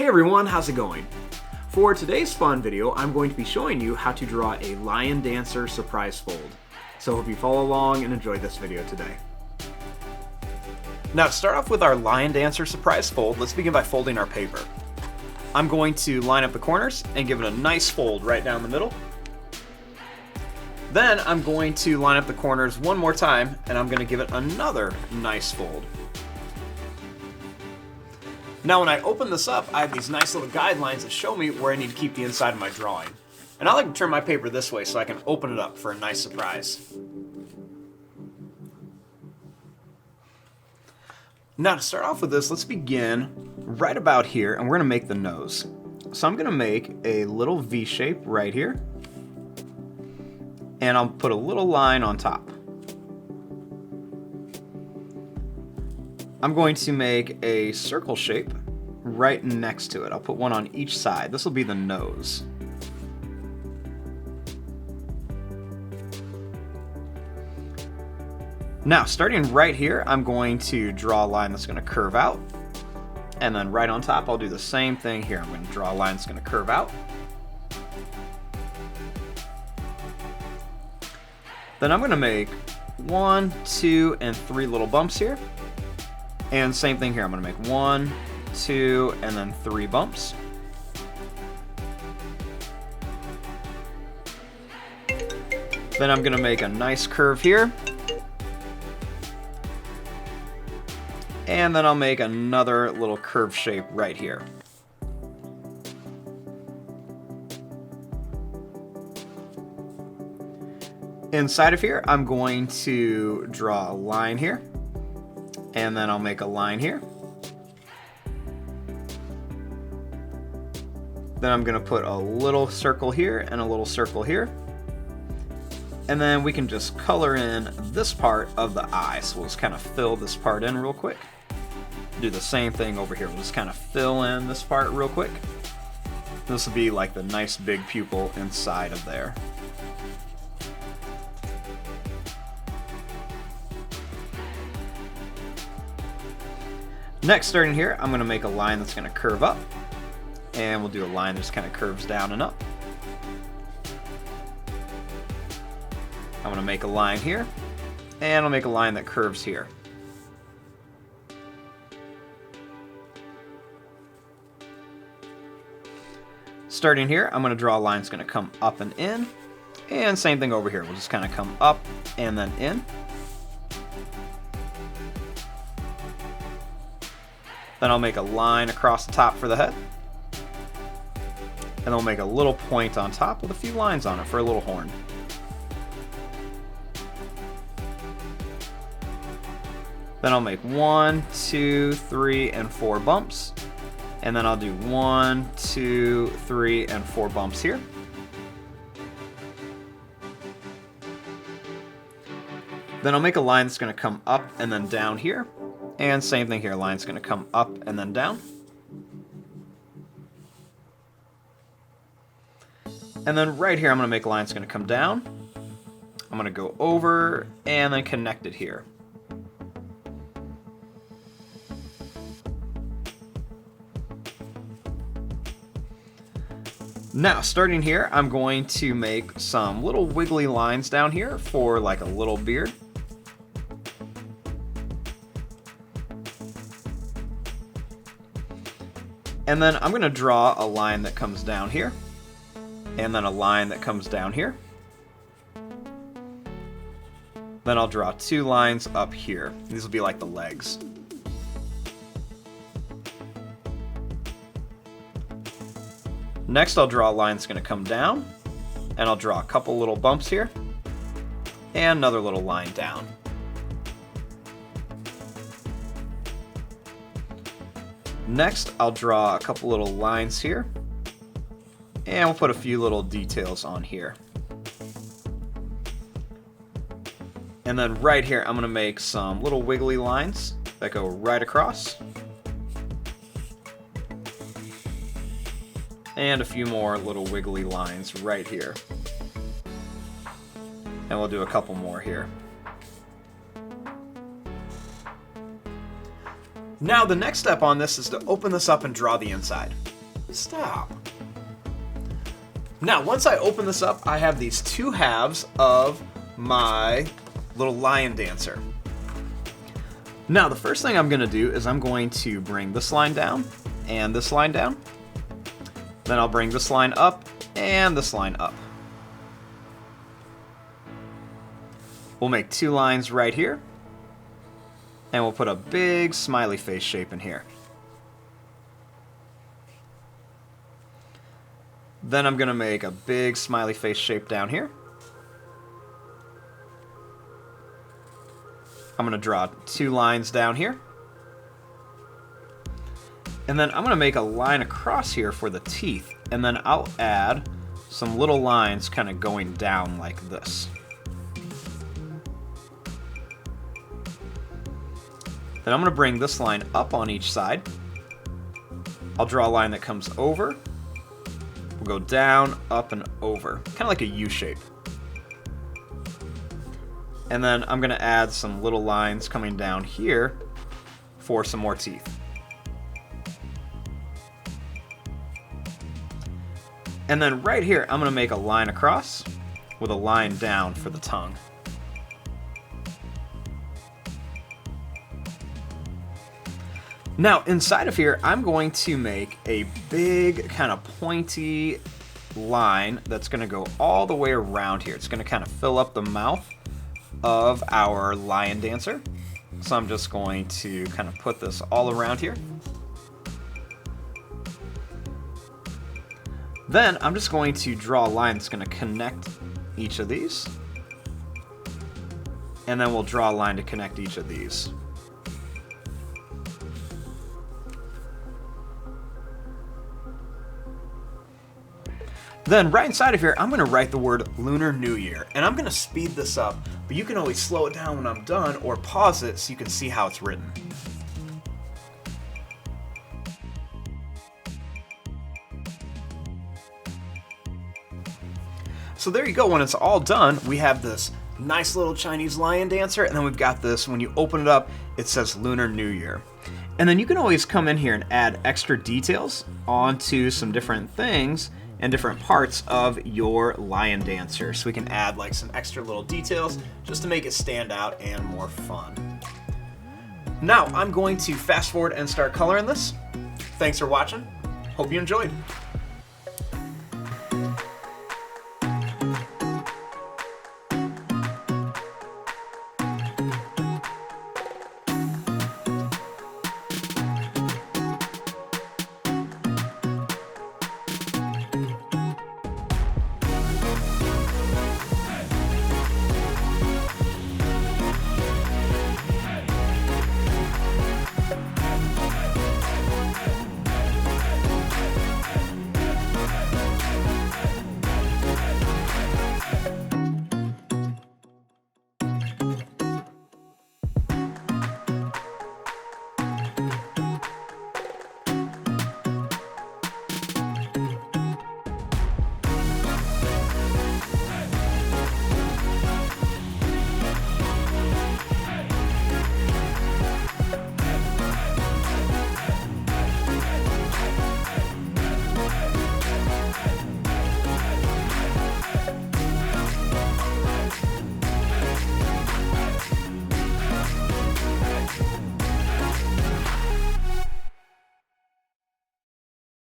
Hey everyone, how's it going? For today's fun video, I'm going to be showing you how to draw a lion dancer surprise fold. So hope you follow along and enjoy this video today. Now to start off with our lion dancer surprise fold, let's begin by folding our paper. I'm going to line up the corners and give it a nice fold right down the middle. Then I'm going to line up the corners one more time and I'm going to give it another nice fold. Now when I open this up, I have these nice little guidelines that show me where I need to keep the inside of my drawing. And I like to turn my paper this way so I can open it up for a nice surprise. Now to start off with this, let's begin right about here and we're going to make the nose. So I'm going to make a little V shape right here. And I'll put a little line on top. I'm going to make a circle shape right next to it. I'll put one on each side. This will be the nose. Now, starting right here, I'm going to draw a line that's going to curve out. And then right on top, I'll do the same thing here. I'm going to draw a line that's going to curve out. Then I'm going to make 1, 2, and 3 little bumps here. And same thing here, I'm going to make 1, 2, and then 3 bumps. Then I'm going to make a nice curve here. And then I'll make another little curve shape right here. Inside of here, I'm going to draw a line here. And then I'll make a line here. Then I'm going to put a little circle here and a little circle here. And then we can just color in this part of the eye. So we'll just kind of fill this part in real quick. Do the same thing over here. We'll just kind of fill in this part real quick. This will be like the nice big pupil inside of there. Next, starting here, I'm going to make a line that's going to curve up. And we'll do a line that just kind of curves down and up. I'm going to make a line here. And I'll make a line that curves here. Starting here, I'm going to draw a line that's going to come up and in. And same thing over here. We'll just kind of come up and then in. Then I'll make a line across the top for the head. And I'll make a little point on top with a few lines on it for a little horn. Then I'll make 1, 2, 3, and 4 bumps. And then I'll do 1, 2, 3, and 4 bumps here. Then I'll make a line that's going to come up and then down here. And same thing here, line's going to come up and then down. And then right here, I'm going to make a line that's going to come down. I'm going to go over and then connect it here. Now, starting here, I'm going to make some little wiggly lines down here for like a little beard. And then I'm going to draw a line that comes down here. And then a line that comes down here. Then I'll draw 2 lines up here. These will be like the legs. Next, I'll draw a line that's going to come down. And I'll draw a couple little bumps here. And another little line down. Next, I'll draw a couple little lines here, and we'll put a few little details on here. And then right here, I'm going to make some little wiggly lines that go right across. And a few more little wiggly lines right here. And we'll do a couple more here. Now the next step on this is to open this up and draw the inside. Stop. Now, once I open this up, I have these two halves of my little lion dancer. Now, the first thing I'm going to do is I'm going to bring this line down and this line down. Then I'll bring this line up and this line up. We'll make two lines right here. And we'll put a big smiley face shape in here. Then I'm going to make a big smiley face shape down here. I'm going to draw two lines down here. And then I'm going to make a line across here for the teeth. And then I'll add some little lines kind of going down like this. Then I'm going to bring this line up on each side. I'll draw a line that comes over. We'll go down, up, and over. Kind of like a U shape. And then I'm going to add some little lines coming down here for some more teeth. And then right here, I'm going to make a line across with a line down for the tongue. Now, inside of here, I'm going to make a big kind of pointy line that's going to go all the way around here. It's going to kind of fill up the mouth of our lion dancer. So I'm just going to kind of put this all around here. Then I'm just going to draw a line that's going to connect each of these. And then we'll draw a line to connect each of these. Then right inside of here, I'm going to write the word Lunar New Year. And I'm going to speed this up, but you can always slow it down when I'm done or pause it so you can see how it's written. So there you go. When it's all done, we have this nice little Chinese lion dancer, and then we've got this, when you open it up, it says Lunar New Year. And then you can always come in here and add extra details onto some different things and different parts of your lion dancer. So we can add like some extra little details just to make it stand out and more fun. Now I'm going to fast forward and start coloring this. Thanks for watching. Hope you enjoyed.